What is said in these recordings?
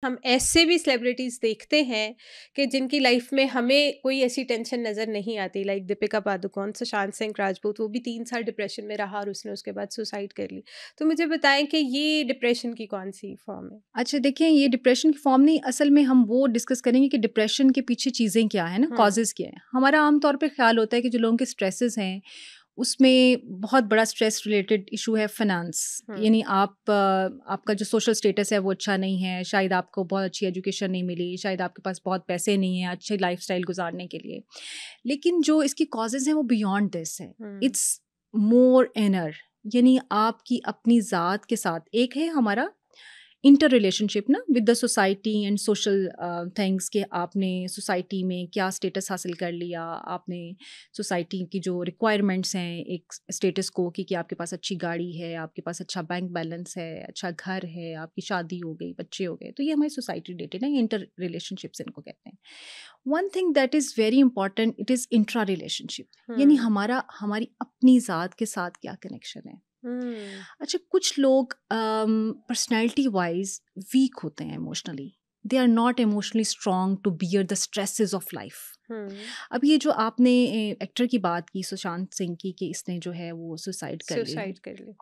हम ऐसे भी सेलिब्रिटीज देखते हैं कि जिनकी लाइफ में हमें कोई ऐसी टेंशन नजर नहीं आती, लाइक दीपिका पादुकोण, सुशांत सिंह राजपूत, वो भी 3 साल डिप्रेशन में रहा और उसने उसके बाद सुसाइड कर ली। तो मुझे बताएं कि ये डिप्रेशन की कौन सी फॉर्म है? अच्छा देखिए, ये डिप्रेशन की फॉर्म नहीं, असल में हम वो डिस्कस करेंगे कि डिप्रेशन के पीछे चीज़ें क्या है ना, हम्म। कॉजेज़ क्या है। हमारा आम तौर पे ख्याल होता है कि जो लोगों के स्ट्रेसेस हैं, उसमें बहुत बड़ा स्ट्रेस रिलेटेड इशू है फाइनेंस। हम्म। यानी आपका जो सोशल स्टेटस है वो अच्छा नहीं है, शायद आपको बहुत अच्छी एजुकेशन नहीं मिली, शायद आपके पास बहुत पैसे नहीं हैं अच्छी लाइफस्टाइल गुजारने के लिए। लेकिन जो इसकी कॉजेज़ हैं वो बियॉन्ड दिस है। हम्म। इट्स मोर इनर, यानी आपकी अपनी ज़ात के साथ एक है हमारा इंटर रिलेशनशिप ना with the society and social things, कि आपने सोसाइटी में क्या स्टेटस हासिल कर लिया, आपने सोसाइटी की जो रिक्वायरमेंट्स हैं एक स्टेटस को कि आपके पास अच्छी गाड़ी है, आपके पास अच्छा बैंक बैलेंस है, अच्छा घर है, आपकी शादी हो गई, बच्चे हो गए, तो ये हमारी सोसाइटी रिलेटेड है, इंटर रिलेशनशिप्स इनको कहते हैं। One thing that is very important, it is intra relationship, यानी हम्म। हमारी अपनी ज़ात के साथ क्या कनेक्शन है। हम्म। अच्छा, कुछ लोग पर्सनैलिटी वाइज वीक होते हैं emotionally, they are not emotionally strong to bear the stresses of life. Hmm. अब ये जो आपने एक्टर की बात की सुशांत सिंह की कि इसने जो है वो सुसाइड कर ली है। सुसाइड कर ली।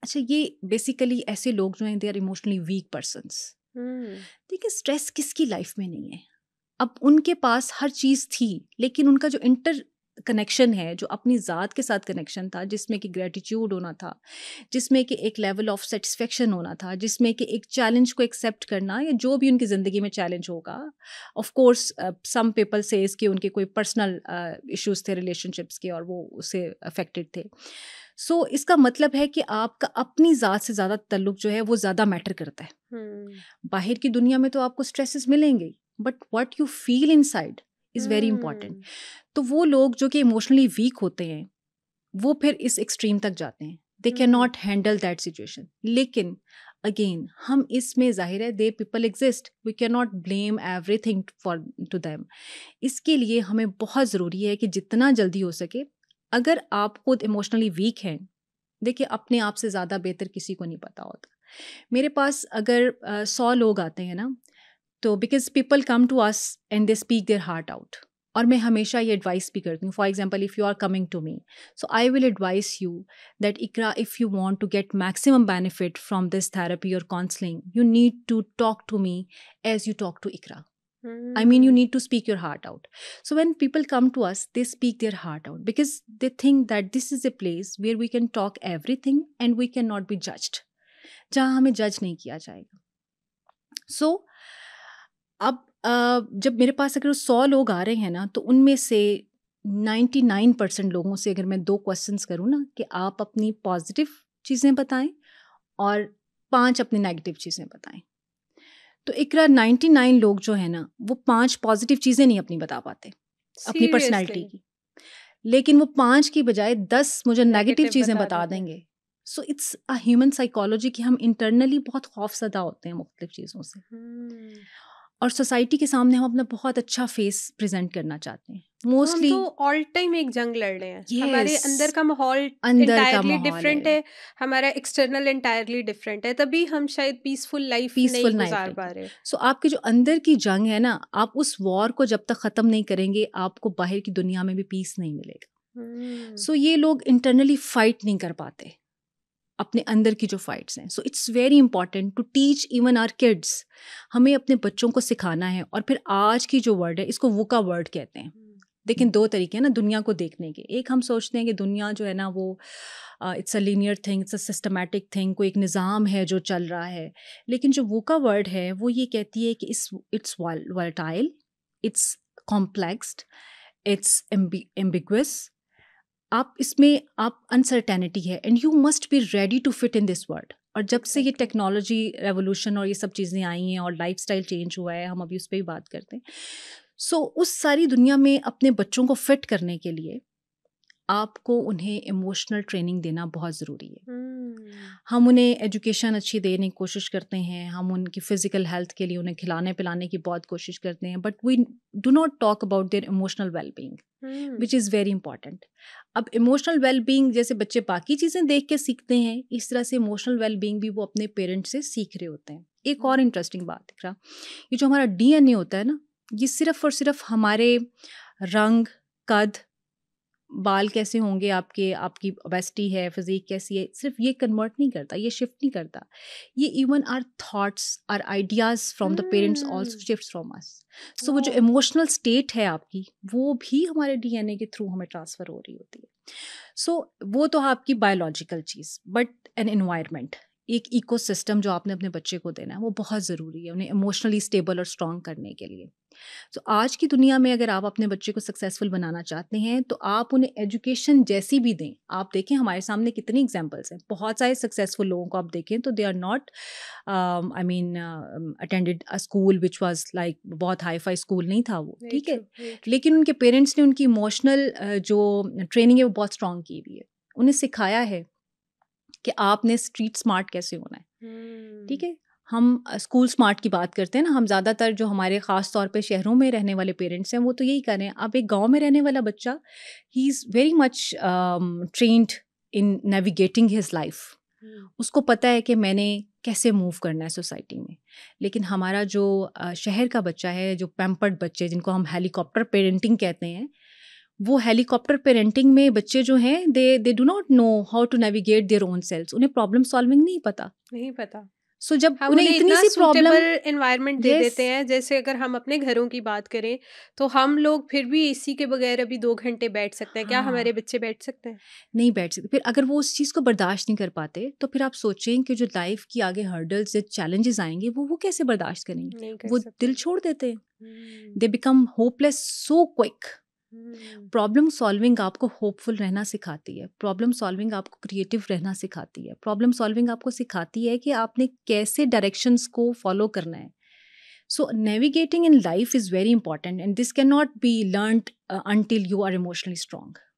अच्छा, ये बेसिकली ऐसे लोग जो हैं they are emotionally weak persons. Hmm. देखिए, स्ट्रेस किसकी लाइफ में नहीं है। अब उनके पास हर चीज़ थी, लेकिन उनका जो इंटर कनेक्शन है, जो अपनी ज़ात के साथ कनेक्शन था, जिसमें कि ग्रैटिट्यूड होना था, जिसमें कि एक लेवल ऑफ सेटिस्फेक्शन होना था, जिसमें कि एक चैलेंज को एक्सेप्ट करना, या जो भी उनकी ज़िंदगी में चैलेंज होगा। Of course some people says कि उनके कोई पर्सनल इश्यूज थे रिलेशनशिप्स के और वो उससे अफेक्टेड थे। सो इसका मतलब है कि आपका अपनी ज़ात से ज़्यादा ताल्लुक जो है वो ज़्यादा मैटर करता है। हम्म। बाहर की दुनिया में तो आपको स्ट्रेसेस मिलेंगे, but what you feel inside is very important. Hmm. तो वो लोग जो कि इमोशनली वीक होते हैं, वो फिर इस एक्सट्रीम तक जाते हैं, they can hmm. Not handle that situation. लेकिन अगेन हम इसमें जाहिर है they people exist, we can not blame everything for to them. इसके लिए हमें बहुत ज़रूरी है कि जितना जल्दी हो सके, अगर आप खुद इमोशनली वीक हैं, देखिए अपने आप से ज़्यादा बेहतर किसी को नहीं पता होता। मेरे पास अगर 100 लोग आते हैं ना, तो because people come to us and they speak their heart out, और मैं हमेशा ये एडवाइस भी करती हूँ। For example, if you are coming to me, so I will advise you that Iqra, if you want to get maximum benefit from this therapy और counselling, you need to talk to me as you talk to Iqra. I mean, you hmm. need to speak your heart out. So when people come to us, they speak their heart out because they think that this is a place where we can talk everything and we cannot be judged. जहाँ हमें जज नहीं किया जाएगा। सो अब जब मेरे पास अगर 100 लोग आ रहे हैं ना, तो उनमें से 99% लोगों से अगर मैं 2 क्वेश्चंस करूँ ना कि आप अपनी पॉजिटिव चीज़ें बताएँ और 5 अपनी नेगेटिव चीज़ें बताएँ। तो इकरा 99 लोग जो हैं ना, वो 5 पॉजिटिव चीज़ें नहीं अपनी बता पाते, अपनी सीरियसली? पर्सनैलिटी की। लेकिन वो 5 की बजाय 10 मुझे नेगेटिव नेगेटिव चीज़ें बता बता देते हैं। देंगे। So it's a human psychology कि हम इंटरनली बहुत खौफज़दा होते हैं मुख्तलिफ चीज़ों से। हम्म। और सोसाइटी के सामने हम अपना बहुत अच्छा फेस प्रेज़ेंट करना चाहते हैं। तो हम मोस्टली तो ऑल टाइम एक जंग लड़ रहे हैं, हमारे येस, अंदर का माहौल अंदर का इंटायरली माहौल है, डिफरेंट है, हमारा एक्सटर्नल इंटायरली डिफरेंट है, तभी हम शायद पीसफुल लाइफ पीसफुल नहीं लाइफ़ गुजार लेंगे। पा रहे। सो आपकी जो अंदर की जंग है ना, आप उस वॉर को जब तक ख़त्म नहीं करेंगे, आपको बाहर की दुनिया में भी पीस नहीं मिलेगा। हम्म। सो ये लोग इंटरनली फाइट नहीं कर पाते, अपने अंदर की जो फाइट्स हैं। So it's very important to teach even our kids. हमें अपने बच्चों को सिखाना है। और फिर आज की जो वर्ड है, इसको वुका वर्ड कहते हैं। लेकिन 2 तरीके हैं ना दुनिया को देखने के। एक हम सोचते हैं कि दुनिया जो है ना वो it's a linear thing, it's a systematic thing, कोई एक निज़ाम है जो चल रहा है। लेकिन जो वुका वर्ड है वो ये कहती है कि it's volatile, it's complexed, it's ambiguous. आप इसमें आप अनसर्टेनिटी है and you must be ready to fit in this world. और जब से ये एग्जैक्टली। टेक्नोलॉजी रेवोल्यूशन और ये सब चीज़ें आई हैं और लाइफस्टाइल चेंज हुआ है, हम अभी उस पर भी बात करते हैं। सो उस सारी दुनिया में अपने बच्चों को फिट करने के लिए आपको उन्हें इमोशनल ट्रेनिंग देना बहुत ज़रूरी है। हम्म। हम उन्हें एजुकेशन अच्छी देने की कोशिश करते हैं, हम उनकी फ़िज़िकल हेल्थ के लिए उन्हें खिलाने-पिलाने की बहुत कोशिश करते हैं, but we do not talk about their emotional well-being, hmm. Which is very important. अब इमोशनल वेल-बीइंग जैसे बच्चे बाकी चीज़ें देख के सीखते हैं, इस तरह से इमोशनल वेल-बीइंग भी वो अपने पेरेंट्स से सीख रहे होते हैं। एक और इंटरेस्टिंग बात दिख रहा, ये जो हमारा डीएनए होता है ना, ये सिर्फ और सिर्फ हमारे रंग, कद, बाल कैसे होंगे आपके, आपकी ओबेसिटी है, फिजिक कैसी है, सिर्फ ये कन्वर्ट नहीं करता, ये शिफ्ट नहीं करता, ये even our thoughts, our ideas from the parents also shift from us. So वो जो इमोशनल स्टेट है आपकी, वो भी हमारे डीएनए के थ्रू हमें ट्रांसफर हो रही होती है। सो वो तो आपकी biological cheese, but an environment, एक इकोसिस्टम जो आपने अपने बच्चे को देना है, वो बहुत ज़रूरी है उन्हें इमोशनली स्टेबल और स्ट्रॉन्ग करने के लिए। तो आज की दुनिया में अगर आप अपने बच्चे को सक्सेसफुल बनाना चाहते हैं, तो आप उन्हें एजुकेशन जैसी भी दें। आप देखें हमारे सामने कितनी एग्जांपल्स हैं, बहुत सारे सक्सेसफुल लोगों को आप देखें तो they are not, I mean, attended a school which was like, बहुत हाई फाई स्कूल नहीं था वो, ठीक है, लेकिन उनके पेरेंट्स ने उनकी इमोशनल जो ट्रेनिंग है वो बहुत स्ट्रॉन्ग की हुई है, उन्हें सिखाया है कि आपने स्ट्रीट स्मार्ट कैसे होना है, ठीक है। हम स्कूल स्मार्ट की बात करते हैं ना, हम ज़्यादातर जो हमारे ख़ास तौर पे शहरों में रहने वाले पेरेंट्स हैं वो तो यही कर रहे हैं। अब एक गांव में रहने वाला बच्चा, he is very much trained in navigating his life, उसको पता है कि मैंने कैसे मूव करना है सोसाइटी में। लेकिन हमारा जो शहर का बच्चा है, जो पैम्पर्ड बच्चे जिनको हम हेलीकॉप्टर पेरेंटिंग कहते हैं, वो हेलीकॉप्टर पेरेंटिंग में बच्चे जो हैं, they do not know how to navigate their own selves, उन्हें प्रॉब्लम सॉल्विंग नहीं पता। सो जब हम उन्हें उन्हें इतनी इतना सी प्रॉब्लम, सूटेबल एनवायरनमेंट दे यस, देते हैं, जैसे अगर हम अपने घरों की बात करें तो हम लोग फिर भी एसी के बगैर अभी 2 घंटे बैठ सकते हैं, क्या हमारे हाँ, बच्चे बैठ सकते हैं? नहीं बैठ सकते। फिर अगर वो उस चीज़ को बर्दाश्त नहीं कर पाते, तो फिर आप सोचें कि जो लाइफ की आगे हर्डल्स या चैलेंजेस आएंगे, वो कैसे बर्दाश्त करेंगे, नहीं कर वो सकते। दिल छोड़ देते हैं, they become hopeless so quick. Problem solving आपको होपफुल रहना सिखाती है, प्रॉब्लम सॉल्विंग आपको क्रिएटिव रहना सिखाती है, प्रॉब्लम सॉल्विंग आपको सिखाती है कि आपने कैसे डायरेक्शंस को फॉलो करना है। So navigating in life is very important, and this can not be learned until you are emotionally strong.